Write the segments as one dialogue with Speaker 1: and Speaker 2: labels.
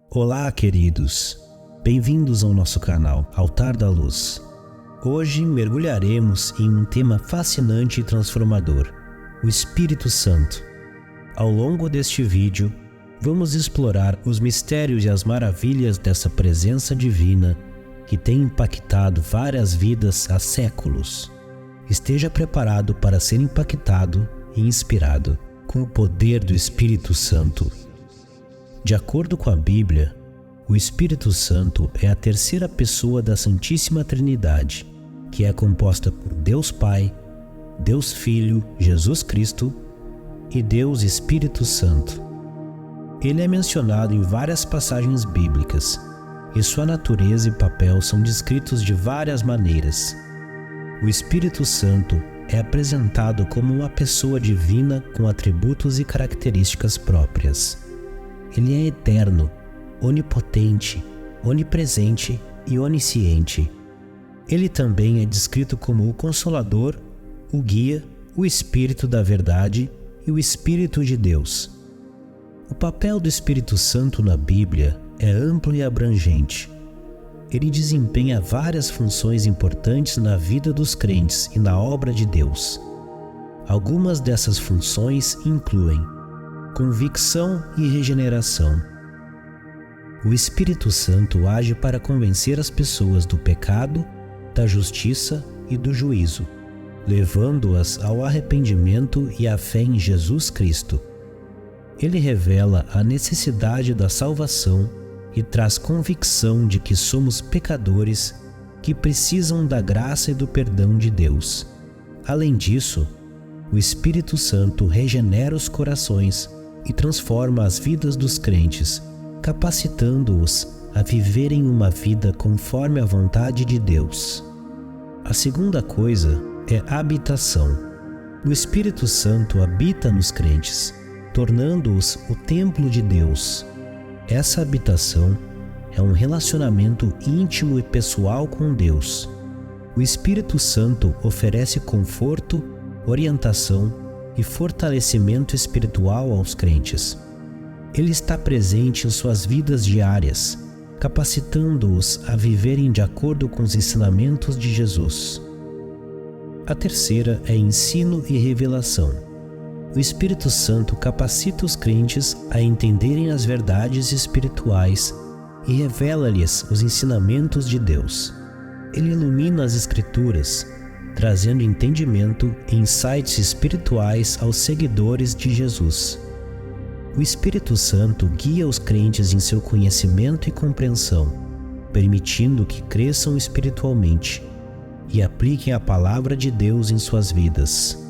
Speaker 1: Olá, queridos! Bem-vindos ao nosso canal Altar da Luz. Hoje mergulharemos em um tema fascinante e transformador, o Espírito Santo. Ao longo deste vídeo, vamos explorar os mistérios e as maravilhas dessa presença divina que tem impactado várias vidas há séculos. Esteja preparado para ser impactado e inspirado com o poder do Espírito Santo. De acordo com a Bíblia, o Espírito Santo é a terceira pessoa da Santíssima Trindade, que é composta por Deus Pai, Deus Filho, Jesus Cristo e Deus Espírito Santo. Ele é mencionado em várias passagens bíblicas, e sua natureza e papel são descritos de várias maneiras. O Espírito Santo é apresentado como uma pessoa divina com atributos e características próprias. Ele é eterno, onipotente, onipresente e onisciente. Ele também é descrito como o Consolador, o Guia, o Espírito da Verdade e o Espírito de Deus. O papel do Espírito Santo na Bíblia é amplo e abrangente. Ele desempenha várias funções importantes na vida dos crentes e na obra de Deus. Algumas dessas funções incluem convicção e regeneração. O Espírito Santo age para convencer as pessoas do pecado, da justiça e do juízo, levando-as ao arrependimento e à fé em Jesus Cristo. Ele revela a necessidade da salvação e traz convicção de que somos pecadores que precisam da graça e do perdão de Deus. Além disso, o Espírito Santo regenera os corações e transforma as vidas dos crentes, capacitando-os a viverem uma vida conforme a vontade de Deus. A segunda coisa é habitação. O Espírito Santo habita nos crentes, tornando-os o templo de Deus. Essa habitação é um relacionamento íntimo e pessoal com Deus. O Espírito Santo oferece conforto, orientação e fortalecimento espiritual aos crentes. Ele está presente em suas vidas diárias, capacitando-os a viverem de acordo com os ensinamentos de Jesus. A terceira é ensino e revelação. O Espírito Santo capacita os crentes a entenderem as verdades espirituais e revela-lhes os ensinamentos de Deus. Ele ilumina as Escrituras, trazendo entendimento e insights espirituais aos seguidores de Jesus. O Espírito Santo guia os crentes em seu conhecimento e compreensão, permitindo que cresçam espiritualmente e apliquem a palavra de Deus em suas vidas.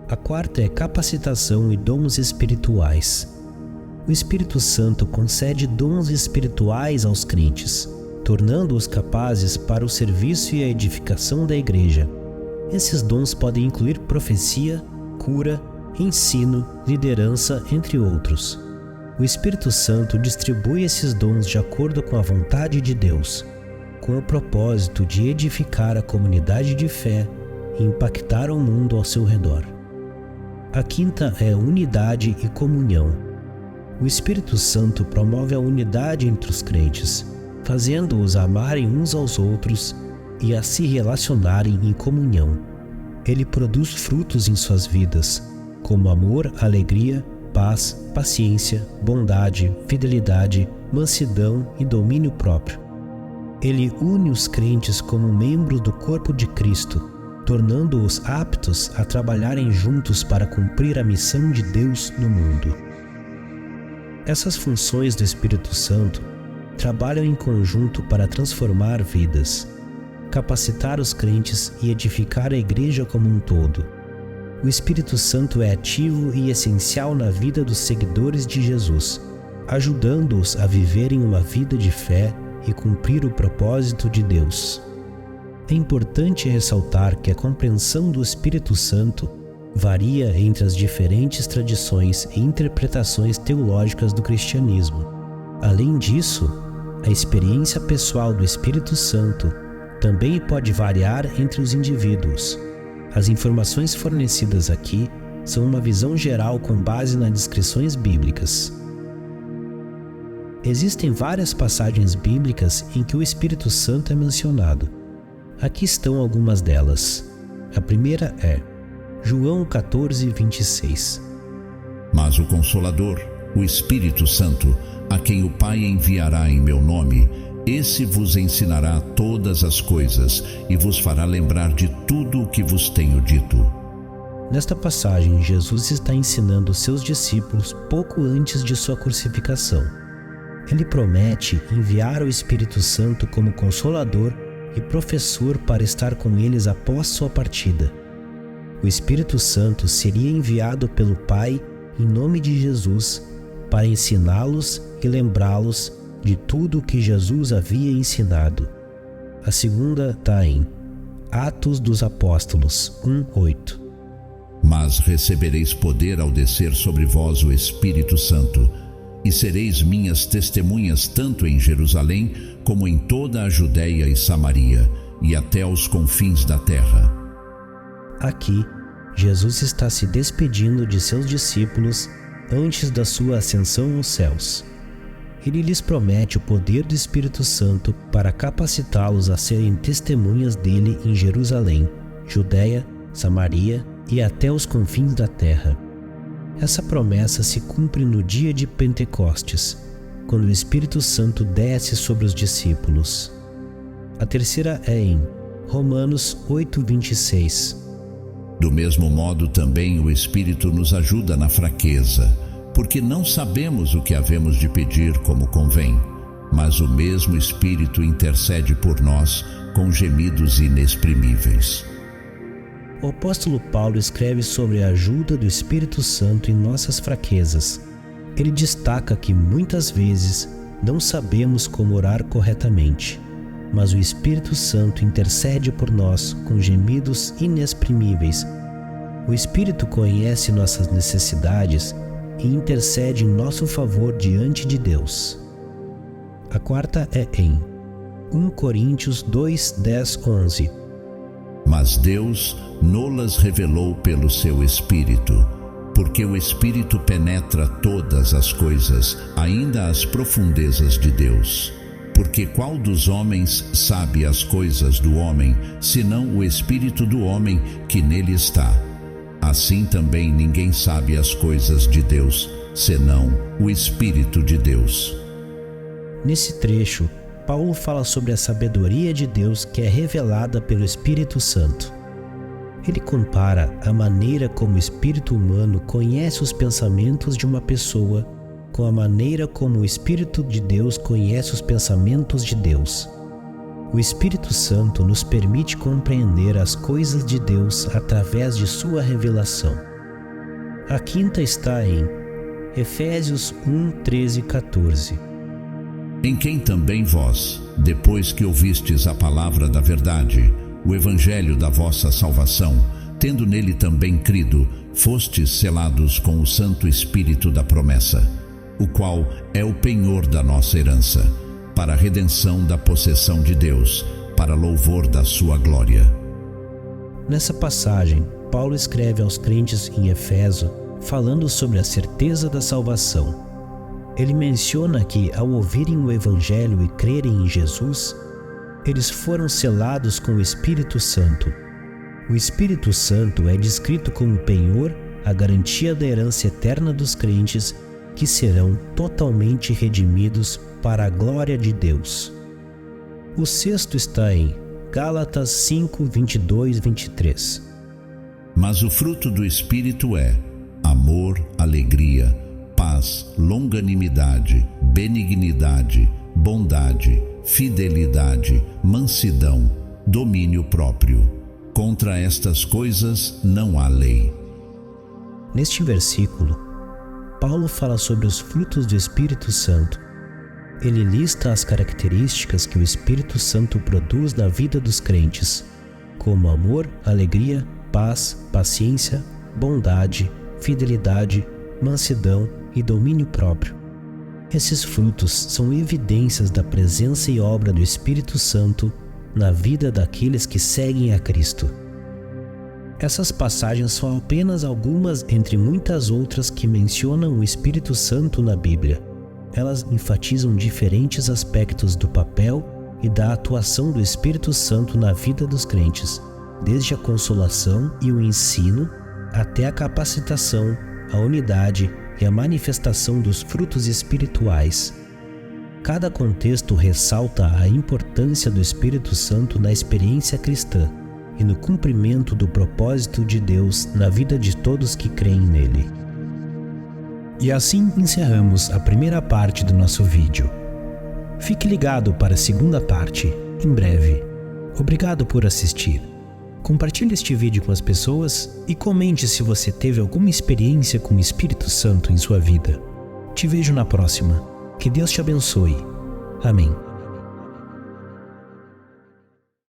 Speaker 1: A quarta é capacitação e dons espirituais. O Espírito Santo concede dons espirituais aos crentes, tornando-os capazes para o serviço e a edificação da igreja. Esses dons podem incluir profecia, cura, ensino, liderança, entre outros. O Espírito Santo distribui esses dons de acordo com a vontade de Deus, com o propósito de edificar a comunidade de fé e impactar o mundo ao seu redor. A quinta é unidade e comunhão. O Espírito Santo promove a unidade entre os crentes, fazendo-os amarem uns aos outros e a se relacionarem em comunhão. Ele produz frutos em suas vidas, como amor, alegria, paz, paciência, bondade, fidelidade, mansidão e domínio próprio. Ele une os crentes como membros do corpo de Cristo, tornando-os aptos a trabalharem juntos para cumprir a missão de Deus no mundo. Essas funções do Espírito Santo trabalham em conjunto para transformar vidas, capacitar os crentes e edificar a igreja como um todo. O Espírito Santo é ativo e essencial na vida dos seguidores de Jesus, ajudando-os a viverem uma vida de fé e cumprir o propósito de Deus. É importante ressaltar que a compreensão do Espírito Santo varia entre as diferentes tradições e interpretações teológicas do cristianismo. Além disso, a experiência pessoal do Espírito Santo também pode variar entre os indivíduos. As informações fornecidas aqui são uma visão geral com base nas descrições bíblicas. Existem várias passagens bíblicas em que o Espírito Santo é mencionado. Aqui estão algumas delas. A primeira é João 14:26.
Speaker 2: Mas o Consolador, o Espírito Santo, a quem o Pai enviará em meu nome, esse vos ensinará todas as coisas e vos fará lembrar de tudo o que vos tenho dito.
Speaker 1: Nesta passagem, Jesus está ensinando seus discípulos pouco antes de sua crucificação. Ele promete enviar o Espírito Santo como Consolador e professor para estar com eles após sua partida. O Espírito Santo seria enviado pelo Pai em nome de Jesus para ensiná-los e lembrá-los de tudo o que Jesus havia ensinado. A segunda está em Atos dos Apóstolos 1:8.
Speaker 2: Mas recebereis poder ao descer sobre vós o Espírito Santo, e sereis minhas testemunhas tanto em Jerusalém como em toda a Judéia e Samaria, e até aos confins da terra.
Speaker 1: Aqui, Jesus está se despedindo de seus discípulos antes da sua ascensão aos céus. Ele lhes promete o poder do Espírito Santo para capacitá-los a serem testemunhas dele em Jerusalém, Judéia, Samaria e até os confins da terra. Essa promessa se cumpre no dia de Pentecostes, quando o Espírito Santo desce sobre os discípulos. A terceira é em Romanos 8:26.
Speaker 2: Do mesmo modo também o Espírito nos ajuda na fraqueza, porque não sabemos o que havemos de pedir como convém, mas o mesmo Espírito intercede por nós com gemidos inexprimíveis.
Speaker 1: O apóstolo Paulo escreve sobre a ajuda do Espírito Santo em nossas fraquezas. Ele destaca que muitas vezes não sabemos como orar corretamente, mas o Espírito Santo intercede por nós com gemidos inexprimíveis. O Espírito conhece nossas necessidades e intercede em nosso favor diante de Deus. A quarta é em 1 Coríntios 2:10-11.
Speaker 2: Mas Deus nolas revelou pelo seu Espírito, porque o Espírito penetra todas as coisas, ainda as profundezas de Deus. Porque qual dos homens sabe as coisas do homem, senão o Espírito do homem que nele está? Assim também ninguém sabe as coisas de Deus, senão o Espírito de Deus.
Speaker 1: Nesse trecho, Paulo fala sobre a sabedoria de Deus que é revelada pelo Espírito Santo. Ele compara a maneira como o espírito humano conhece os pensamentos de uma pessoa com a maneira como o Espírito de Deus conhece os pensamentos de Deus. O Espírito Santo nos permite compreender as coisas de Deus através de sua revelação. A quinta está em Efésios 1:13-14.
Speaker 2: Em quem também vós, depois que ouvistes a palavra da verdade, o evangelho da vossa salvação, tendo nele também crido, fostes selados com o Santo Espírito da promessa, o qual é o penhor da nossa herança, para a redenção da possessão de Deus, para louvor da sua glória.
Speaker 1: Nessa passagem, Paulo escreve aos crentes em Éfeso, falando sobre a certeza da salvação. Ele menciona que, ao ouvirem o Evangelho e crerem em Jesus, eles foram selados com o Espírito Santo. O Espírito Santo é descrito como penhor, a garantia da herança eterna dos crentes, que serão totalmente redimidos para a glória de Deus. O sexto está em Gálatas 5:22-23.
Speaker 2: Mas o fruto do Espírito é amor, alegria, paz, longanimidade, benignidade, bondade, fidelidade, mansidão, domínio próprio. Contra estas coisas não há lei.
Speaker 1: Neste versículo, Paulo fala sobre os frutos do Espírito Santo. Ele lista as características que o Espírito Santo produz na vida dos crentes, como amor, alegria, paz, paciência, bondade, fidelidade, mansidão e domínio próprio. Esses frutos são evidências da presença e obra do Espírito Santo na vida daqueles que seguem a Cristo. Essas passagens são apenas algumas entre muitas outras que mencionam o Espírito Santo na Bíblia. elas enfatizam diferentes aspectos do papel e da atuação do Espírito Santo na vida dos crentes, desde a consolação e o ensino até a capacitação, a unidade e a manifestação dos frutos espirituais. Cada contexto ressalta a importância do Espírito Santo na experiência cristã e no cumprimento do propósito de Deus na vida de todos que creem nele. E assim encerramos a primeira parte do nosso vídeo. Fique ligado para a segunda parte, em breve. Obrigado por assistir. Compartilhe este vídeo com as pessoas e comente se você teve alguma experiência com o Espírito Santo em sua vida. Te vejo na próxima. Que Deus te abençoe. Amém.